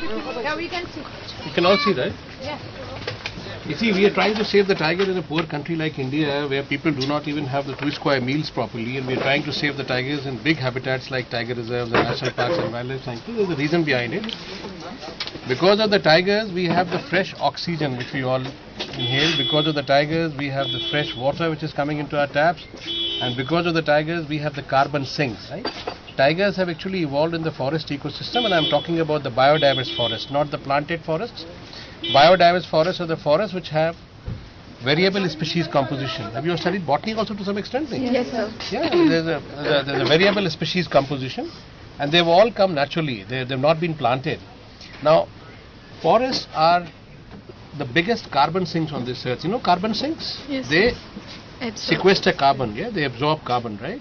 Yeah, we can see. You can all see, right? Yeah. You see, we are trying to save the tiger in a poor country like India, where people do not even have the 2 square meals properly, and we are trying to save the tigers in big habitats like tiger reserves and national parks and wildlife sanctuaries. There's a reason behind it. Because of the tigers, we have the fresh oxygen which we all inhale. Because of the tigers, we have the fresh water which is coming into our taps, and because of the tigers, we have the carbon sinks. Right? Tigers have actually evolved in the forest ecosystem, and I'm talking about the biodiverse forest, not the planted forests. Biodiverse forests are the forests which have variable species composition. Have you studied botany also to some extent? Yes, sir. Yeah, there's a variable species composition, and they've all come naturally. They've not been planted. Now, forests are the biggest carbon sinks on this earth. You know carbon sinks? Yes. They Absolutely. sequester carbon. Yeah, they absorb carbon, right?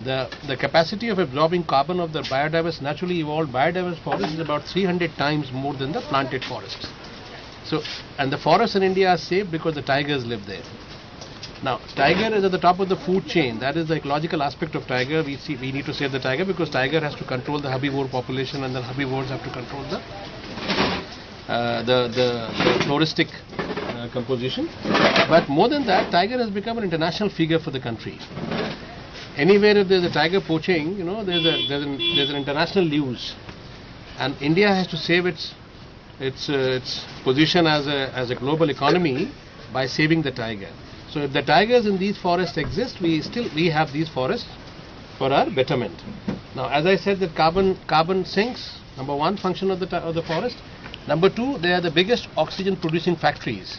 The capacity of absorbing carbon of the biodiverse, naturally evolved biodiverse forest is about 300 times more than the planted forests. So, and the forests in India are safe because the tigers live there. Now, tiger is at the top of the food chain. That is the ecological aspect of tiger. We need to save the tiger because tiger has to control the herbivore population, and the herbivores have to control the floristic composition. But more than that, tiger has become an international figure for the country. Anywhere if there's a tiger poaching, you know, there's an international news, and India has to save its position as a global economy by saving the tiger. So if the tigers in these forests exist, we have these forests for our betterment. Now, as I said, that carbon sinks. Number one, function of the forest. Number two, they are the biggest oxygen producing factories.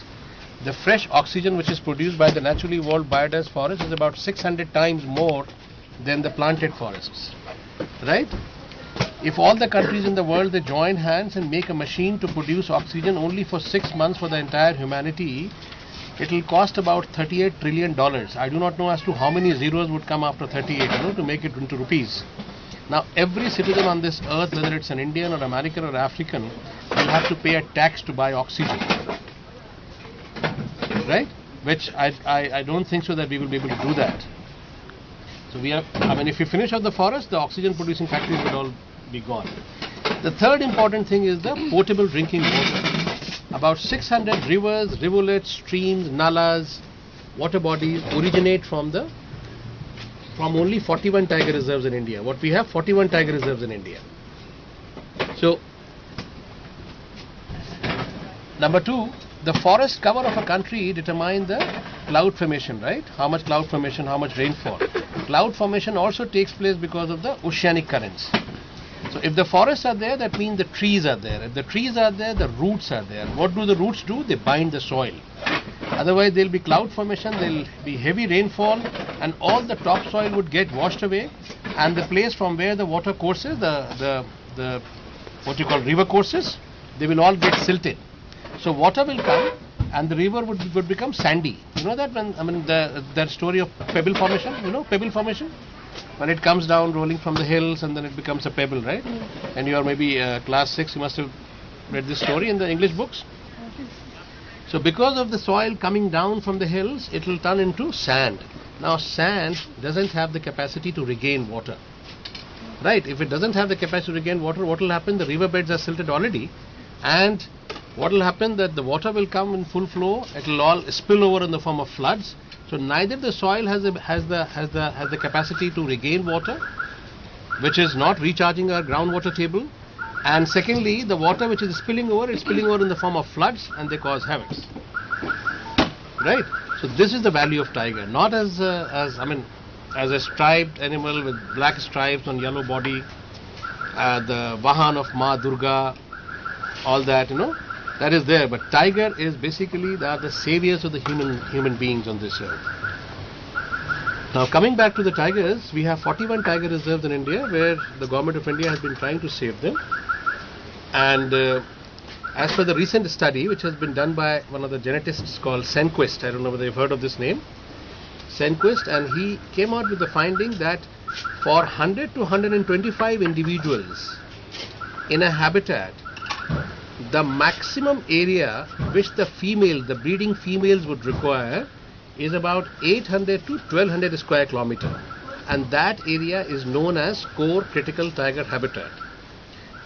The fresh oxygen which is produced by the naturally evolved biodiverse forest is about 600 times more than the planted forests. Right? If all the countries in the world they join hands and make a machine to produce oxygen only for 6 months for the entire humanity, it will cost about $38 trillion. I do not know as to how many zeros would come after 38, to make it into rupees. Now, every citizen on this earth, whether it's an Indian or American or African, will have to pay a tax to buy oxygen. Right? Which I don't think so that we will be able to do that. So if you finish off the forest, the oxygen producing factories would all be gone. The third important thing is the potable drinking water. About 600 rivers, rivulets, streams, nalas, water bodies originate from only 41 tiger reserves in India. What we have, 41 tiger reserves in India. So, number two, the forest cover of a country determines the cloud formation, right? How much cloud formation, how much rainfall. Cloud formation also takes place because of the oceanic currents. So if the forests are there, that means the trees are there. If the trees are there, the roots are there. What do the roots do? They bind the soil. Otherwise, there will be cloud formation, there will be heavy rainfall, and all the topsoil would get washed away, and the place from where the water courses, the what you call river courses, they will all get silted. So water will come, and the river would become sandy. You know that that story of pebble formation. You know pebble formation. When it comes down rolling from the hills and then it becomes a pebble, right? And you are maybe class 6, you must have read this story in the English books. So because of the soil coming down from the hills, it will turn into sand. Now sand doesn't have the capacity to regain water. Right? If it doesn't have the capacity to regain water, what will happen? The river beds are silted already, and what will happen that the water will come in full flow, it will all spill over in the form of floods. So neither the soil has the capacity to regain water, which is not recharging our groundwater table, and secondly, the water which is spilling over is spilling over in the form of floods, and they cause havoc. Right? So this is the value of tiger, not as a striped animal with black stripes on yellow body, the Vahan of Ma Durga, all that, that is there. But tiger is basically the saviors of the human beings on this earth. Now coming back to the tigers, we have 41 tiger reserves in India where the government of India has been trying to save them. And as per the recent study which has been done by one of the geneticists called Senquist, I don't know whether you've heard of this name, Senquist, and he came out with the finding that for 100 to 125 individuals in a habitat, the maximum area which the breeding females would require is about 800 to 1200 square kilometer, and that area is known as core critical tiger habitat.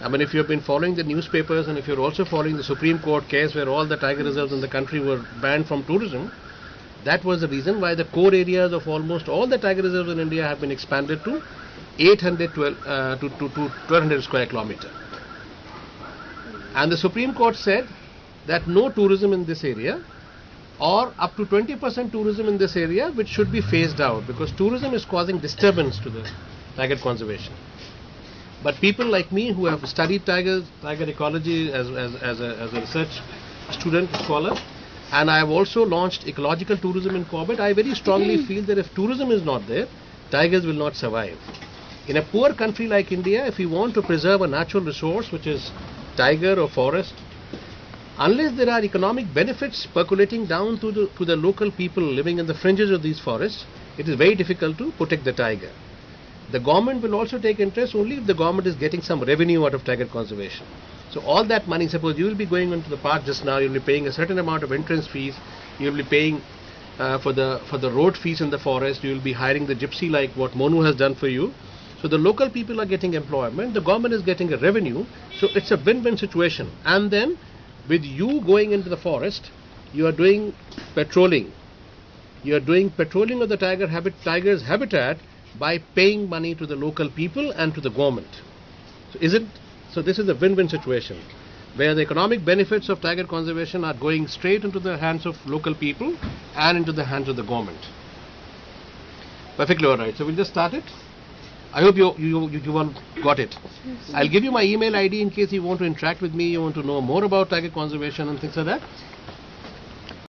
I mean, if you have been following the newspapers and if you're also following the Supreme Court case where all the tiger reserves in the country were banned from tourism, that was the reason why the core areas of almost all the tiger reserves in India have been expanded to 1200 square kilometer. And the Supreme Court said that no tourism in this area, or up to 20% tourism in this area, which should be phased out because tourism is causing disturbance to the tiger conservation. But people like me who have studied tiger ecology as a research student, scholar, and I have also launched ecological tourism in Corbett, I very strongly feel that if tourism is not there, tigers will not survive. In a poor country like India, if we want to preserve a natural resource which is tiger or forest, unless there are economic benefits percolating down to the local people living in the fringes of these forests, it is very difficult to protect the tiger. The government will also take interest only if the government is getting some revenue out of tiger conservation. So all that money, suppose you will be going into the park just now, you will be paying a certain amount of entrance fees, you will be paying for the road fees in the forest, you will be hiring the gypsy like what Monu has done for you. So the local people are getting employment, the government is getting a revenue, so it's a win-win situation. And then with you going into the forest, you are doing patrolling. You are doing patrolling of the tiger's habitat by paying money to the local people and to the government. So this is a win-win situation where the economic benefits of tiger conservation are going straight into the hands of local people and into the hands of the government. Perfectly all right. So we'll just start it. I hope you all got it. I'll give you my email ID in case you want to interact with me, you want to know more about tiger conservation and things like that.